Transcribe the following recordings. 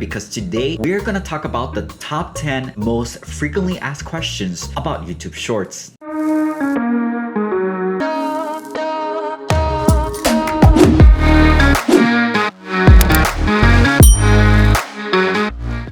because today we're gonna talk about the top 10 most frequently asked questions about YouTube Shorts.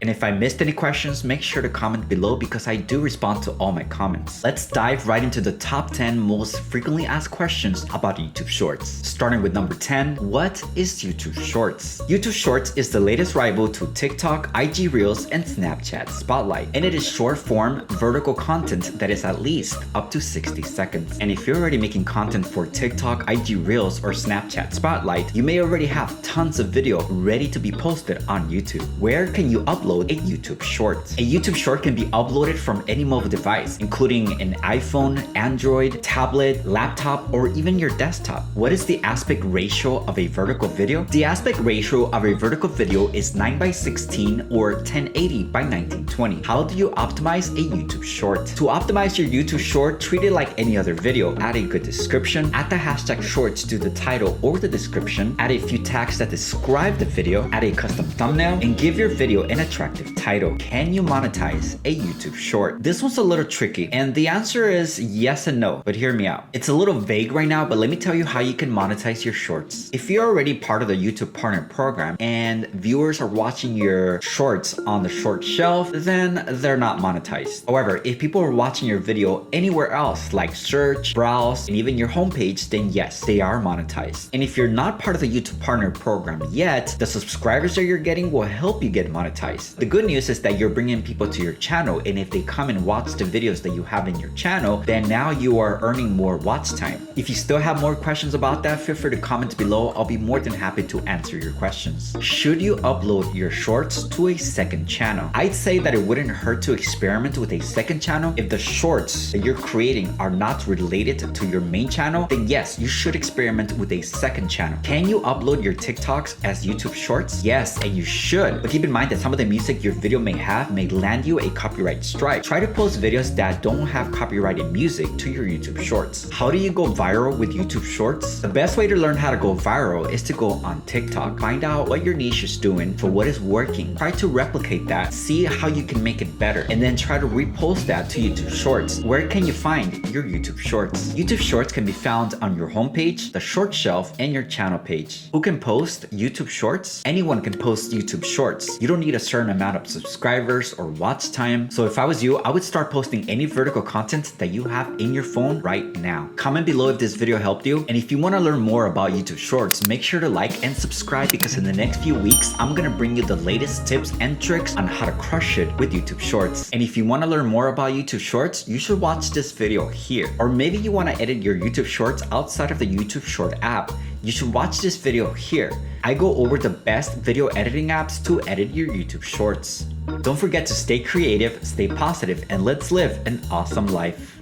And if I missed any questions, make sure to comment below because I do respond to all my comments. Let's dive right into the top 10 most frequently asked questions about YouTube Shorts. Starting with number 10, what is YouTube Shorts? YouTube Shorts is the latest rival to TikTok, IG Reels, and Snapchat Spotlight. And it is short form, vertical content that is at least up to 60 seconds. And if you're already making content for TikTok, IG Reels, or Snapchat Spotlight, you may already have tons of video ready to be posted on YouTube. Where can you upload a YouTube Short? A YouTube Short can be uploaded from any mobile device, including an iPhone, Android, tablet, laptop, or even your desktop. What is the aspect ratio of a vertical video? The aspect ratio of a vertical video is 9:16 or 1080 by 1920. How do you optimize a YouTube Short? To optimize your YouTube Short, treat it like any other video. Add a good description, add the hashtag shorts to the title or the description, add a few tags that describe the video, add a custom thumbnail, and give your video an attractive title. Can you monetize a YouTube Short? This one's a little tricky, and the answer is yes and no, but hear me out. It's a little vague right now, but let me tell you how you can monetize your shorts. If you're already part of the YouTube Partner Program and viewers are watching your shorts on the short shelf, then they're not monetized. However, if people are watching your video anywhere else, like search, browse, and even your homepage, then yes, they are monetized. And if you're not part of the YouTube Partner Program yet, the subscribers that you're getting will help you get monetized. The good news is that you're bringing people to your channel, and if they come and watch the videos that you have in your channel, then now you are earning more watch time. If you still have more questions about that, feel free to comment below. I'll be more than happy to answer your questions. Should you upload your shorts to a second channel? I'd say that it wouldn't hurt to experiment with a second channel. If the shorts that you're creating are not related to your main channel, then yes, you should experiment with a second channel. Can you upload your TikToks as YouTube Shorts? Yes, and you should. But keep in mind that some of the music your video may have may land you a copyright strike. Try to post videos that don't have copyrighted music to your YouTube Shorts. How do you go viral with YouTube Shorts? The best way to learn how to go viral is to go on TikTok. Find out what your niche is doing for what is working. Try to replicate that. See how you can make it better. And then try to repost that to YouTube Shorts. Where can you find your YouTube Shorts? YouTube Shorts can be found on your homepage, the short shelf, and your channel page. Who can post YouTube Shorts? Anyone can post YouTube Shorts. You don't need a certain amount of subscribers or watch time. So if I was you, I would start posting any vertical content that you have in your phone right now. Comment below if this video helped you. And if you want to learn more about YouTube Shorts, make sure to like and subscribe because in the next few weeks, I'm going to bring you the latest tips and tricks on how to crush it with YouTube Shorts. And if you want to learn more about YouTube Shorts, you should watch this video here. Or maybe you want to edit your YouTube Shorts outside of the YouTube Short app. You should watch this video here. I go over the best video editing apps to edit your YouTube Shorts. Don't forget to stay creative, stay positive, and let's live an awesome life.